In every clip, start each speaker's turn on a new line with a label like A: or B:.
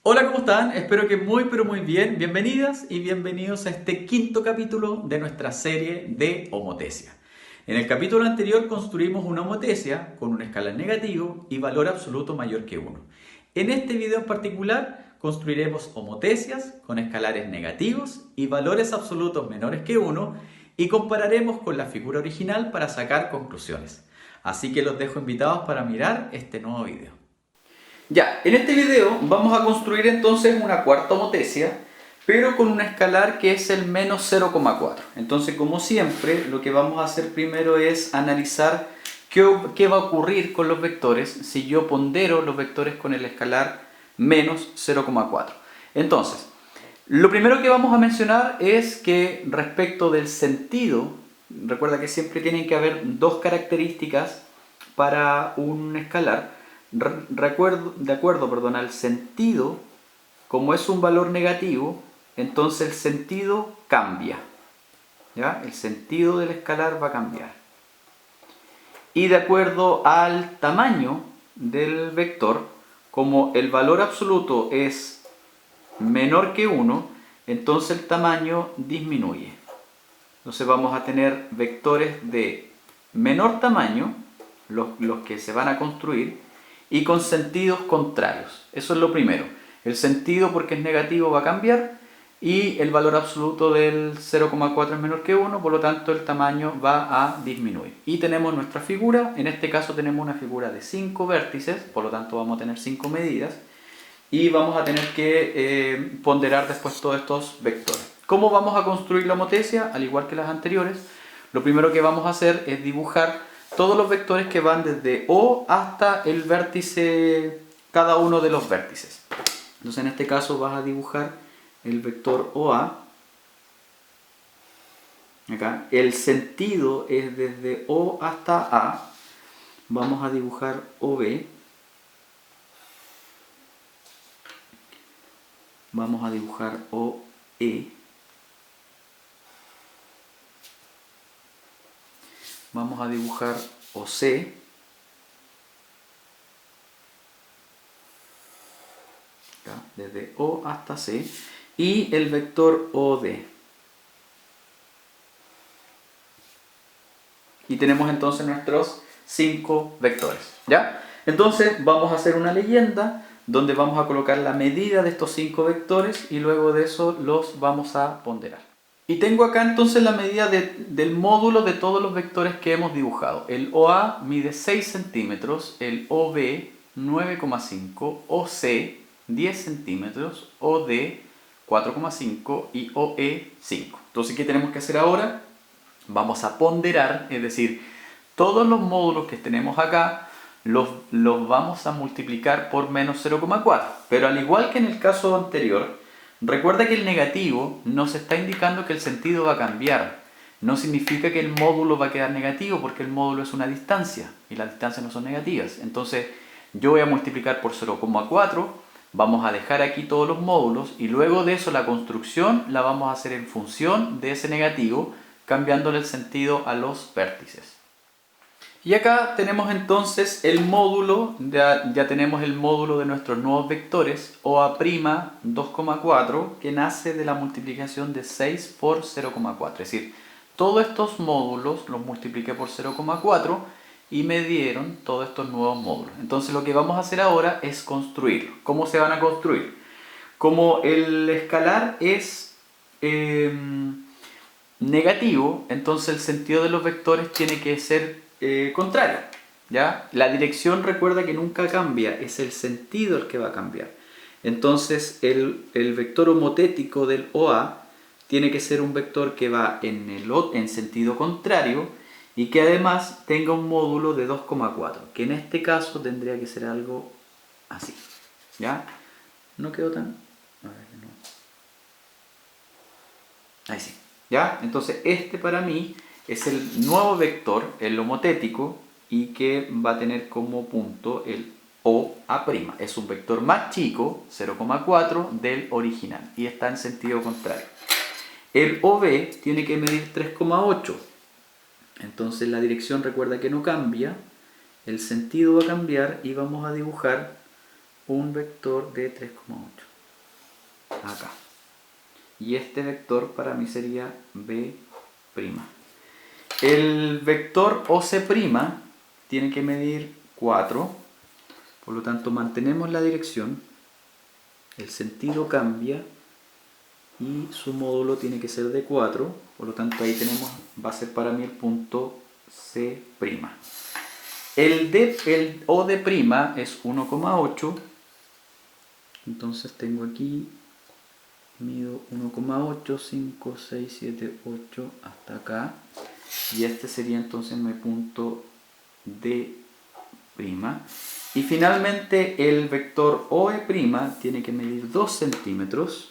A: Hola, ¿cómo están? Espero que muy pero muy bien. Bienvenidas y bienvenidos a este quinto capítulo de nuestra serie de homotesia. En el capítulo anterior construimos una homotesia con un escalar negativo y valor absoluto mayor que 1. En este video en particular construiremos homotesias con escalares negativos y valores absolutos menores que 1 y compararemos con la figura original para sacar conclusiones. Así que los dejo invitados para mirar este nuevo video. Ya, en este video vamos a construir entonces una cuarta homotesia, pero con un escalar que es el menos 0,4. Entonces, como siempre, lo que vamos a hacer primero es analizar qué va a ocurrir con los vectores si yo pondero los vectores con el escalar menos 0,4. Entonces, lo primero que vamos a mencionar es que respecto del sentido, recuerda que siempre tienen que haber dos características para un escalar. De acuerdo, perdón, al sentido, como es un valor negativo, entonces el sentido cambia. ¿Ya? El sentido del escalar va a cambiar. Y de acuerdo al tamaño del vector, como el valor absoluto es menor que 1, entonces el tamaño disminuye. Entonces vamos a tener vectores de menor tamaño, los que se van a construir, y con sentidos contrarios. Eso es lo primero. El sentido, porque es negativo, va a cambiar y el valor absoluto del 0,4 es menor que 1, por lo tanto el tamaño va a disminuir. Y tenemos nuestra figura, en este caso tenemos una figura de 5 vértices, por lo tanto vamos a tener 5 medidas y vamos a tener que ponderar después todos estos vectores. ¿Cómo vamos a construir la homotesia? Al igual que las anteriores, lo primero que vamos a hacer es dibujar todos los vectores que van desde O hasta el vértice, cada uno de los vértices. Entonces en este caso vas a dibujar el vector OA. Acá. El sentido es desde O hasta A. Vamos a dibujar OB. Vamos a dibujar OE. Vamos a dibujar OC. Desde O hasta C. Y el vector OD. Y tenemos entonces nuestros 5 vectores. ¿Ya? Entonces vamos a hacer una leyenda donde vamos a colocar la medida de estos 5 vectores y luego de eso los vamos a ponderar. Y tengo acá entonces la medida del módulo de todos los vectores que hemos dibujado. El OA mide 6 centímetros, el OB 9,5, OC 10 centímetros, OD 4,5 y OE 5. Entonces, ¿qué tenemos que hacer ahora? Vamos a ponderar, es decir, todos los módulos que tenemos acá los vamos a multiplicar por menos 0,4. Pero al igual que en el caso anterior, recuerda que el negativo nos está indicando que el sentido va a cambiar. No significa que el módulo va a quedar negativo porque el módulo es una distancia y las distancias no son negativas. Entonces yo voy a multiplicar por 0,4, vamos a dejar aquí todos los módulos y luego de eso la construcción la vamos a hacer en función de ese negativo, cambiándole el sentido a los vértices. Y acá tenemos entonces el módulo, ya tenemos el módulo de nuestros nuevos vectores, OA' 2,4, que nace de la multiplicación de 6 por 0,4. Es decir, todos estos módulos los multipliqué por 0,4 y me dieron todos estos nuevos módulos. Entonces lo que vamos a hacer ahora es construirlo. ¿Cómo se van a construir? Como el escalar es negativo, entonces el sentido de los vectores tiene que ser contrario. ¿Ya? La dirección, recuerda que nunca cambia, es el sentido el que va a cambiar. Entonces el vector homotético del OA tiene que ser un vector que va en sentido contrario y que además tenga un módulo de 2,4, que en este caso tendría que ser algo así. ¿Ya? No quedó tan... A ver, no. Ahí sí. ¿Ya? Entonces este para mí es el nuevo vector, el homotético, y que va a tener como punto el OA'. Es un vector más chico, 0,4, del original, y está en sentido contrario. El OB tiene que medir 3,8. Entonces la dirección, recuerda que no cambia, el sentido va a cambiar y vamos a dibujar un vector de 3,8. acá. Y este vector para mí sería B'. El vector OC' tiene que medir 4, por lo tanto mantenemos la dirección, el sentido cambia y su módulo tiene que ser de 4, por lo tanto ahí tenemos, va a ser para mí el punto C'. El O de prima es 1,8, entonces tengo aquí, mido 1,8, 5, 6, 7, 8 hasta acá, y este sería entonces mi punto D'. Y finalmente el vector OE' tiene que medir 2 centímetros,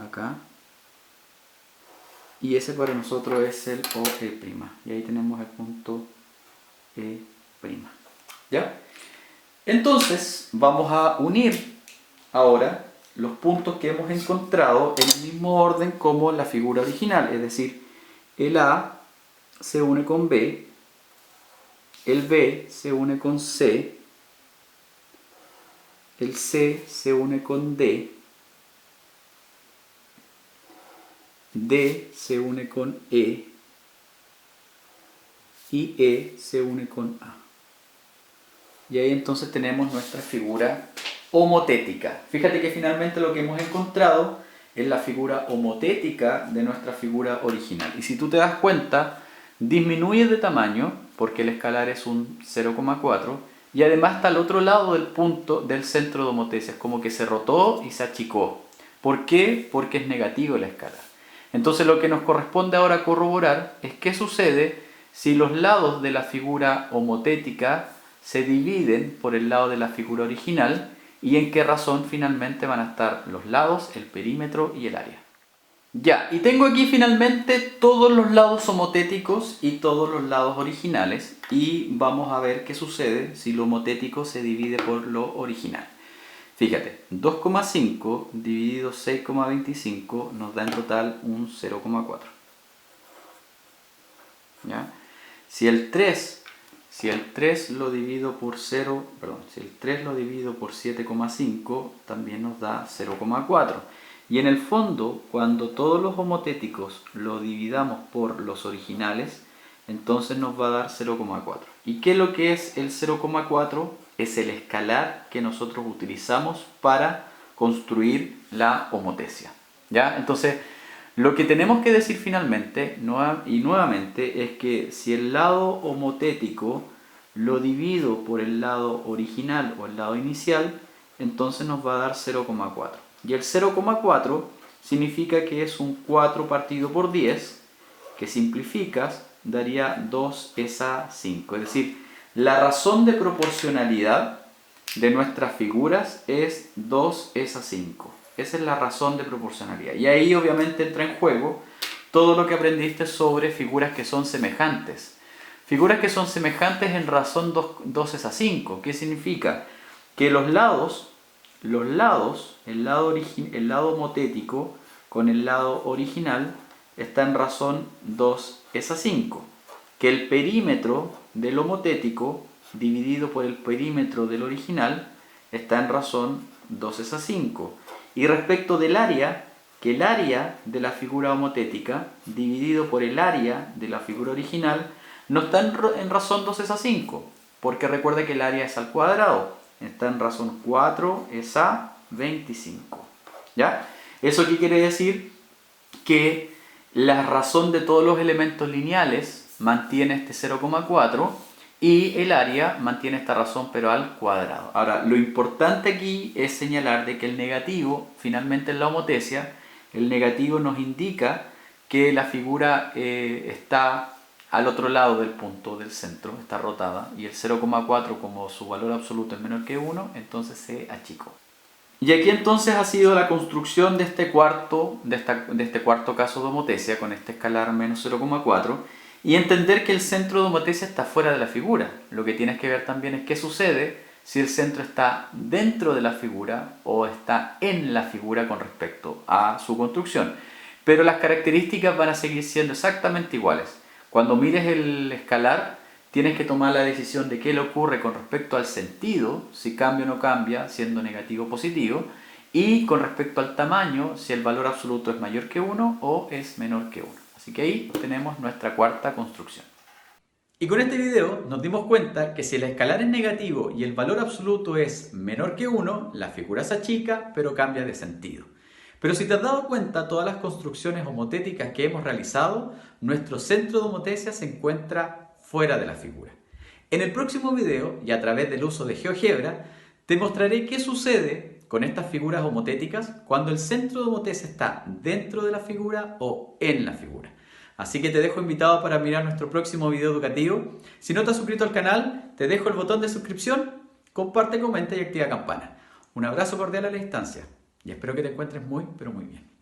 A: acá, y ese para nosotros es el OE', y ahí tenemos el punto E'. ¿Ya? Entonces vamos a unir ahora los puntos que hemos encontrado en el mismo orden como la figura original, es decir, el A se une con B, el B se une con C, el C se une con D, D se une con E y E se une con A. Y ahí entonces tenemos nuestra figura homotética. Fíjate que finalmente lo que hemos encontrado es la figura homotética de nuestra figura original. Y si tú te das cuenta, disminuye de tamaño porque el escalar es un 0,4 y además está al otro lado del punto del centro de homotesia. Es como que se rotó y se achicó. ¿Por qué? Porque es negativo el escalar. Entonces lo que nos corresponde ahora corroborar es qué sucede si los lados de la figura homotética se dividen por el lado de la figura original y en qué razón finalmente van a estar los lados, el perímetro y el área. Ya, y tengo aquí finalmente todos los lados homotéticos y todos los lados originales y vamos a ver qué sucede si lo homotético se divide por lo original. Fíjate, 2,5 dividido 6,25 nos da en total un 0,4. ¿Ya? Si el 3 lo divido por 7,5 también nos da 0,4. Y en el fondo, cuando todos los homotéticos lo dividamos por los originales, entonces nos va a dar 0,4. ¿Y qué es lo que es el 0,4? Es el escalar que nosotros utilizamos para construir la homotesia. ¿Ya? Entonces, lo que tenemos que decir finalmente y nuevamente es que si el lado homotético lo divido por el lado original o el lado inicial, entonces nos va a dar 0,4. Y el 0,4 significa que es un 4 partido por 10, que simplificas daría 2 es a 5. Es decir, la razón de proporcionalidad de nuestras figuras es 2 es a 5. Esa es la razón de proporcionalidad. Y ahí obviamente entra en juego todo lo que aprendiste sobre figuras que son semejantes. Figuras que son semejantes en razón 2 es a 5. ¿Qué significa? Que el lado homotético con el lado original está en razón 2 es a 5. Que el perímetro del homotético dividido por el perímetro del original está en razón 2 es a 5. Y respecto del área, que el área de la figura homotética dividido por el área de la figura original no está en razón 2 es a 5, porque recuerda que el área es al cuadrado, está en razón 4 es a 25. ¿Ya? ¿Eso qué quiere decir? Que la razón de todos los elementos lineales mantiene este 0,4 y el área mantiene esta razón pero al cuadrado. Ahora, lo importante aquí es señalar de que el negativo, finalmente en la homotesia, el negativo nos indica que la figura está al otro lado del punto del centro, está rotada, y el 0,4 como su valor absoluto es menor que 1, entonces se achicó. Y aquí entonces ha sido la construcción de este cuarto caso de homotesia con este escalar menos 0,4 y entender que el centro de homotesia está fuera de la figura. Lo que tienes que ver también es qué sucede si el centro está dentro de la figura o está en la figura con respecto a su construcción. Pero las características van a seguir siendo exactamente iguales. Cuando mires el escalar, tienes que tomar la decisión de qué le ocurre con respecto al sentido, si cambia o no cambia, siendo negativo o positivo, y con respecto al tamaño, si el valor absoluto es mayor que 1 o es menor que 1. Así que ahí tenemos nuestra cuarta construcción. Y con este video nos dimos cuenta que si el escalar es negativo y el valor absoluto es menor que 1, la figura se achica pero cambia de sentido. Pero si te has dado cuenta, todas las construcciones homotéticas que hemos realizado, nuestro centro de homotesia se encuentra fuera de la figura. En el próximo video, y a través del uso de GeoGebra, te mostraré qué sucede con estas figuras homotéticas cuando el centro de homotesia está dentro de la figura o en la figura. Así que te dejo invitado para mirar nuestro próximo video educativo. Si no te has suscrito al canal, te dejo el botón de suscripción, comparte, comenta y activa campana. Un abrazo cordial a la distancia y espero que te encuentres muy, pero muy bien.